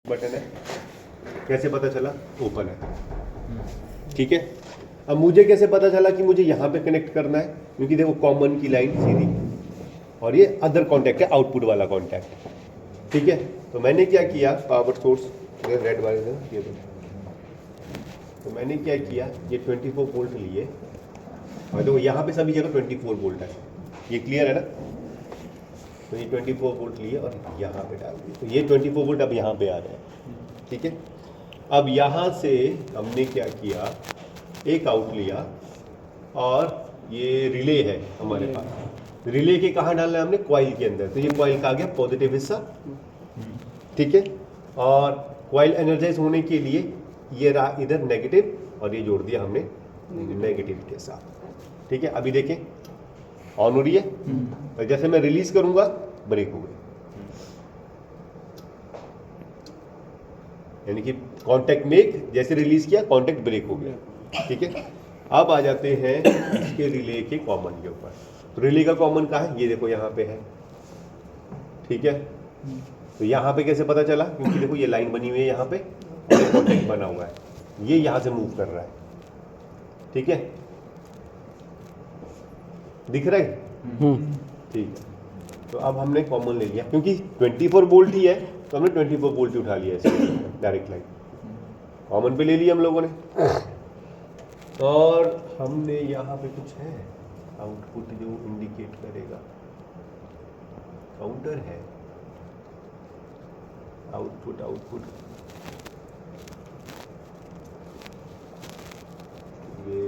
Button है, कैसे पता चला ओपन है। ठीक है, अब मुझे कैसे पता चला कि मुझे यहाँ पे कनेक्ट करना है, क्योंकि देखो कॉमन की लाइन सीधी और ये अदर कॉन्टैक्ट है, आउटपुट वाला कॉन्टैक्ट। ठीक है, तो मैंने क्या किया, पावर सोर्स रेड वाले से ये तो मैंने क्या किया, ये 24 वोल्ट लिए और देखो यहाँ पे सभी जगह 24 वोल्ट है, ये क्लियर है ना। तो ये 24 वोल्ट लिए और यहाँ पे डाल दिए, तो ये 24 वोल्ट अब यहाँ पे आ रहे हैं। ठीक है, अब यहाँ से हमने क्या किया, एक आउट लिया और ये रिले है हमारे पास, रिले के कहाँ डालना है हमने, कॉइल के अंदर। तो ये कॉइल का आ गया पॉजिटिव हिस्सा। ठीक है, और कॉइल एनर्जाइज होने के लिए ये रहा इधर नेगेटिव और ये जोड़ दिया हमने नेगेटिव के साथ। ठीक है, अभी देखें ऑन हो रही है और जैसे मैं रिलीज करूंगा ब्रेक हो गई, यानी कि कांटेक्ट मेक, जैसे रिलीज किया कांटेक्ट ब्रेक हो गया। ठीक है, अब आ जाते हैं इसके रिले के कॉमन के ऊपर। तो रिले का कॉमन कहाँ है, ये देखो यहाँ पे है। ठीक है, तो यहाँ पे कैसे पता चला, क्योंकि देखो ये लाइन बनी हुई है यहाँ पे और ये कांटेक्ट बना हुआ है, ये यहाँ से मूव कर रहा है। ठीक है, दिख रहा है। ठीक है, तो अब हमने कॉमन ले लिया, क्योंकि 24 वोल्ट ही है तो हमने 24 वोल्ट ही उठा लिया इसमें, डायरेक्ट लाइन कॉमन पे ले लिया हम लोगों ने। और हमने यहाँ पे कुछ है आउटपुट जो इंडिकेट करेगा, काउंटर है, आउटपुट ये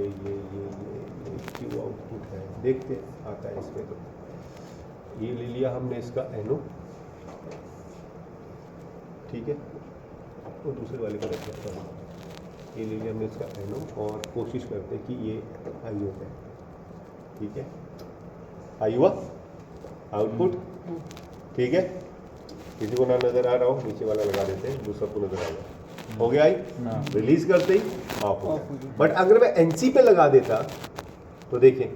क्यों आउटपुट है, देखते आता है इसमें। तो ये ले लिया हमने इसका एनो। ठीक है, और दूसरे वाले को रख देता हूँ, ये ले लिया हमने इसका एनो और कोशिश करते हैं कि ये आई हो जाए। ठीक है, आई हुआ आउटपुट। ठीक है, किसी को ना नजर आ रहा हो नीचे वाला लगा देते हैं, दूसरा को नजर आ जाए। हो गया, आई रिलीज करते ही ऑफ हो गया। बट अगर मैं एनसी पे लगा देता तो देखें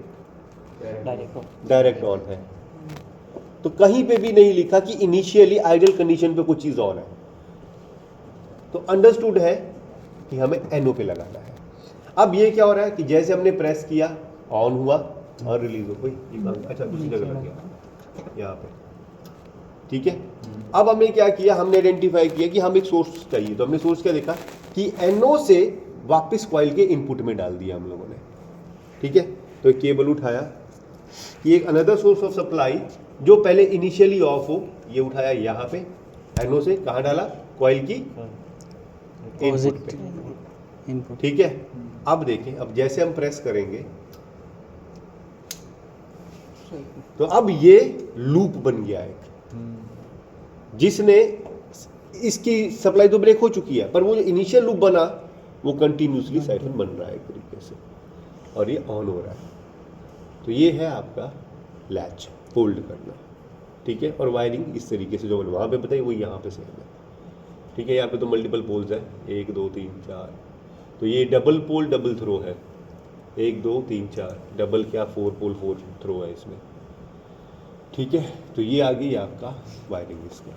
डायरेक्ट ऑन है, तो कहीं पे भी नहीं लिखा कि इनिशियली आइडियल कंडीशन पे कुछ चीज ऑन है। तो अंडरस्टूड है कि हमें एनओ पे लगाना है। अब ये क्या हो रहा है कि जैसे हमने प्रेस किया ऑन हुआ और रिलीज हो गई। अच्छा, दूसरी जगह लग गया यहाँ पे। ठीक है, अब हमने क्या किया, हमने आइडेंटिफाई किया कि हम एक सोर्स चाहिए। तो हमने सोर्स क्या देखा कि एनओ से वापस कॉइल के इनपुट में डाल दिया हम लोगों ने। ठीक है, तो एक केबल उठाया, ये एक अनदर सोर्स ऑफ सप्लाई जो पहले इनिशियली ऑफ हो, ये उठाया यहाँ पे एनओ से, कहाँ डाला, कॉइल की इनपुट पे। ठीक है, अब देखें, अब जैसे हम प्रेस करेंगे तो अब ये लूप बन गया है, जिसने इसकी सप्लाई तो ब्रेक हो चुकी है, पर वो जो इनिशियल लूप बना वो कंटिन्यूसली साइकिल बन रहा है एक तरीके से, और ये ऑन हो रहा है। तो ये है आपका लैच होल्ड करना। ठीक है, और वायरिंग इस तरीके से जो मैंने वहाँ पे बताई वो यहाँ पे सेम है। ठीक है, यहाँ पे तो मल्टीपल पोल्स है, 1 2 3 4, तो ये डबल पोल डबल थ्रो है, 1 2 3 4, डबल क्या 4 पोल 4 थ्रो है इसमें। ठीक है, तो ये आ गई आपका वायरिंग इसका।